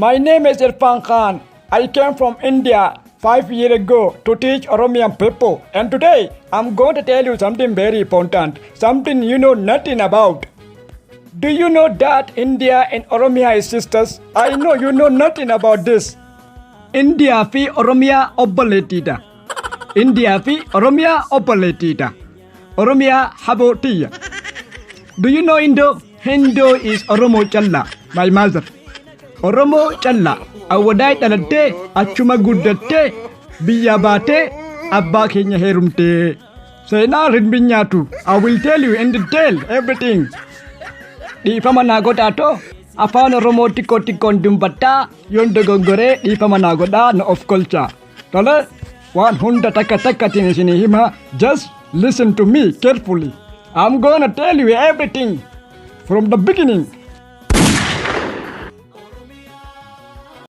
My name is Irfan Khan. I came from India 5 years ago to teach Oromian people. And today I'm going to tell you something very important, something you know nothing about. Do you know that India and Oromia is sisters? I know you know nothing about this. India fi Oromia obboleettidha. India fi Oromia obboleettidha. Oromia habootiya. Do you know Indo? Indo is Oromo Challa, my mother. Oromo Challa. Awaday dhalattee achuma guddattee biyya baatee abbaa keenya heerumtee. Seenaa rinbi nyaatu. I will tell you in detail everything. Dhiifama naa godhaa too afaan Oromoo xiqqoo xiqqoon dubbadhaa yoon dogongoree dhiifama naa godhaa na of kolchaa. Tole waan hunda takka takkatiin isinii hima. Just listen to me carefully. I'm gonna tell you everything from the beginning.